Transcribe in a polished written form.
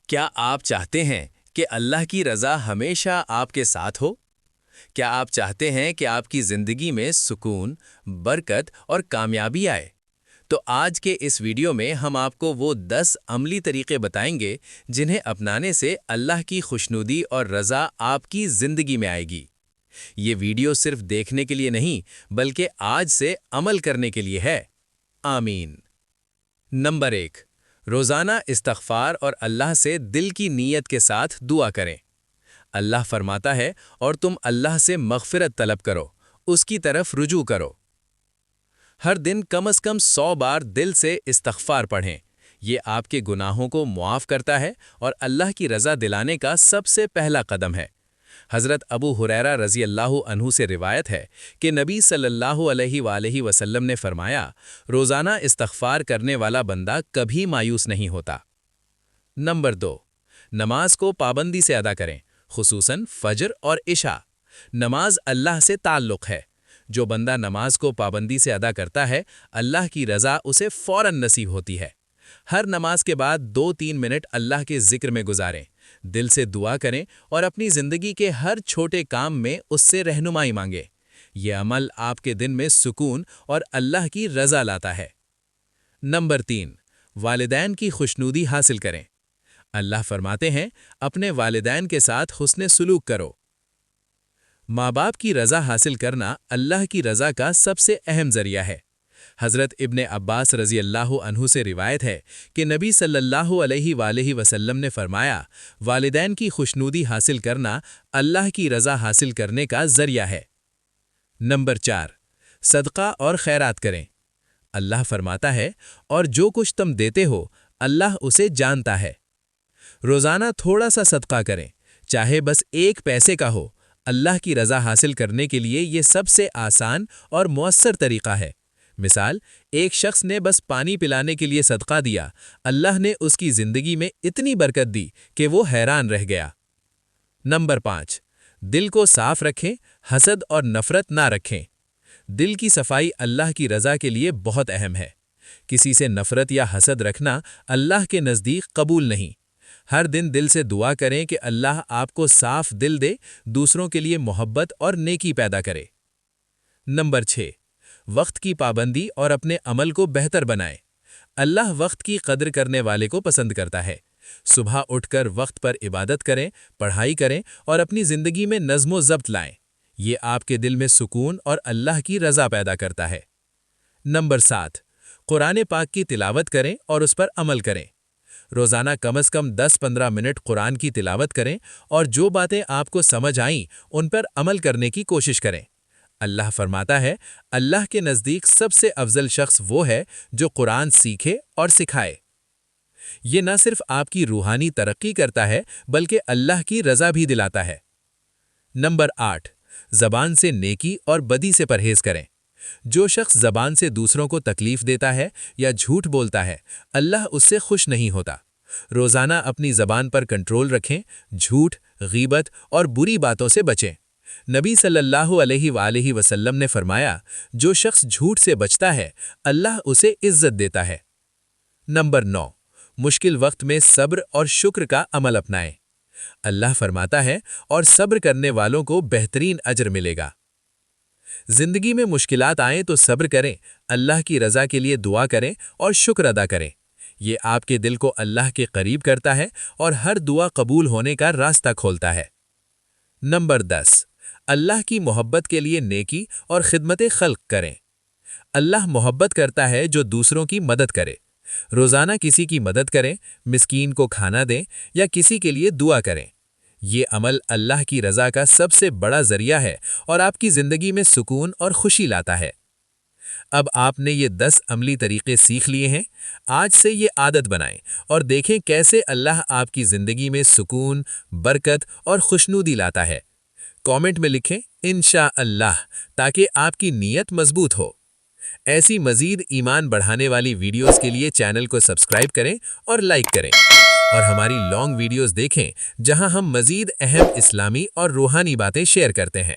کیا آپ چاہتے ہیں کہ اللہ کی رضا ہمیشہ آپ کے ساتھ ہو؟ کیا آپ چاہتے ہیں کہ آپ کی زندگی میں سکون، برکت اور کامیابی آئے؟ تو آج کے اس ویڈیو میں ہم آپ کو وہ 10 عملی طریقے بتائیں گے جنہیں اپنانے سے اللہ کی خوشنودی اور رضا آپ کی زندگی میں آئے گی۔ یہ ویڈیو صرف دیکھنے کے لیے نہیں بلکہ آج سے عمل کرنے کے لیے ہے۔ آمین۔ نمبر 1، روزانہ استغفار اور اللہ سے دل کی نیت کے ساتھ دعا کریں۔ اللہ فرماتا ہے، اور تم اللہ سے مغفرت طلب کرو، اس کی طرف رجوع کرو۔ ہر دن کم از کم 100 بار دل سے استغفار پڑھیں۔ یہ آپ کے گناہوں کو معاف کرتا ہے اور اللہ کی رضا دلانے کا سب سے پہلا قدم ہے۔ حضرت ابو ہریرہ رضی اللہ عنہ سے روایت ہے کہ نبی صلی اللہ علیہ وآلہ وسلم نے فرمایا، روزانہ استغفار کرنے والا بندہ کبھی مایوس نہیں ہوتا۔ نمبر 2، نماز کو پابندی سے ادا کریں، خصوصاً فجر اور عشاء۔ نماز اللہ سے تعلق ہے۔ جو بندہ نماز کو پابندی سے ادا کرتا ہے، اللہ کی رضا اسے فوراً نصیب ہوتی ہے۔ ہر نماز کے بعد 2-3 منٹ اللہ کے ذکر میں گزاریں، دل سے دعا کریں اور اپنی زندگی کے ہر چھوٹے کام میں اس سے رہنمائی مانگیں۔ یہ عمل آپ کے دن میں سکون اور اللہ کی رضا لاتا ہے۔ نمبر 3، والدین کی خوشنودی حاصل کریں۔ اللہ فرماتے ہیں، اپنے والدین کے ساتھ حسن سلوک کرو۔ ماں باپ کی رضا حاصل کرنا اللہ کی رضا کا سب سے اہم ذریعہ ہے۔ حضرت ابن عباس رضی اللہ عنہ سے روایت ہے کہ نبی صلی اللہ علیہ وآلہ وسلم نے فرمایا، والدین کی خوشنودی حاصل کرنا اللہ کی رضا حاصل کرنے کا ذریعہ ہے۔ نمبر 4، صدقہ اور خیرات کریں۔ اللہ فرماتا ہے، اور جو کچھ تم دیتے ہو اللہ اسے جانتا ہے۔ روزانہ تھوڑا سا صدقہ کریں، چاہے بس 1 پیسے کا ہو۔ اللہ کی رضا حاصل کرنے کے لیے یہ سب سے آسان اور مؤثر طریقہ ہے۔ مثال، ایک شخص نے بس پانی پلانے کے لیے صدقہ دیا، اللہ نے اس کی زندگی میں اتنی برکت دی کہ وہ حیران رہ گیا۔ نمبر 5، دل کو صاف رکھیں، حسد اور نفرت نہ رکھیں۔ دل کی صفائی اللہ کی رضا کے لیے بہت اہم ہے۔ کسی سے نفرت یا حسد رکھنا اللہ کے نزدیک قبول نہیں۔ ہر دن دل سے دعا کریں کہ اللہ آپ کو صاف دل دے، دوسروں کے لیے محبت اور نیکی پیدا کرے۔ نمبر 6، وقت کی پابندی اور اپنے عمل کو بہتر بنائیں۔ اللہ وقت کی قدر کرنے والے کو پسند کرتا ہے۔ صبح اٹھ کر وقت پر عبادت کریں، پڑھائی کریں اور اپنی زندگی میں نظم و ضبط لائیں۔ یہ آپ کے دل میں سکون اور اللہ کی رضا پیدا کرتا ہے۔ نمبر 7، قرآن پاک کی تلاوت کریں اور اس پر عمل کریں۔ روزانہ کم از کم 10-15 منٹ قرآن کی تلاوت کریں اور جو باتیں آپ کو سمجھ آئیں ان پر عمل کرنے کی کوشش کریں۔ اللہ فرماتا ہے، اللہ کے نزدیک سب سے افضل شخص وہ ہے جو قرآن سیکھے اور سکھائے۔ یہ نہ صرف آپ کی روحانی ترقی کرتا ہے بلکہ اللہ کی رضا بھی دلاتا ہے۔ نمبر 8، زبان سے نیکی اور بدی سے پرہیز کریں۔ جو شخص زبان سے دوسروں کو تکلیف دیتا ہے یا جھوٹ بولتا ہے، اللہ اس سے خوش نہیں ہوتا۔ روزانہ اپنی زبان پر کنٹرول رکھیں، جھوٹ، غیبت اور بری باتوں سے بچیں۔ نبی صلی اللہ علیہ وآلہ وسلم نے فرمایا، جو شخص جھوٹ سے بچتا ہے اللہ اسے عزت دیتا ہے۔ نمبر 9، مشکل وقت میں صبر اور شکر کا عمل اپنائیں۔ اللہ فرماتا ہے، اور صبر کرنے والوں کو بہترین اجر ملے گا۔ زندگی میں مشکلات آئیں تو صبر کریں، اللہ کی رضا کے لیے دعا کریں اور شکر ادا کریں۔ یہ آپ کے دل کو اللہ کے قریب کرتا ہے اور ہر دعا قبول ہونے کا راستہ کھولتا ہے۔ نمبر 10، اللہ کی محبت کے لیے نیکی اور خدمت خلق کریں۔ اللہ محبت کرتا ہے جو دوسروں کی مدد کرے۔ روزانہ کسی کی مدد کریں، مسکین کو کھانا دیں یا کسی کے لیے دعا کریں۔ یہ عمل اللہ کی رضا کا سب سے بڑا ذریعہ ہے اور آپ کی زندگی میں سکون اور خوشی لاتا ہے۔ اب آپ نے یہ 10 عملی طریقے سیکھ لیے ہیں۔ آج سے یہ عادت بنائیں اور دیکھیں کیسے اللہ آپ کی زندگی میں سکون، برکت اور خوشنودی لاتا ہے۔ کامنٹ میں لکھیں انشاءاللہ تاکہ آپ کی نیت مضبوط ہو۔ ایسی مزید ایمان بڑھانے والی ویڈیوز کے لیے چینل کو سبسکرائب کریں اور لائک کریں، اور ہماری لانگ ویڈیوز دیکھیں جہاں ہم مزید اہم اسلامی اور روحانی باتیں شیئر کرتے ہیں۔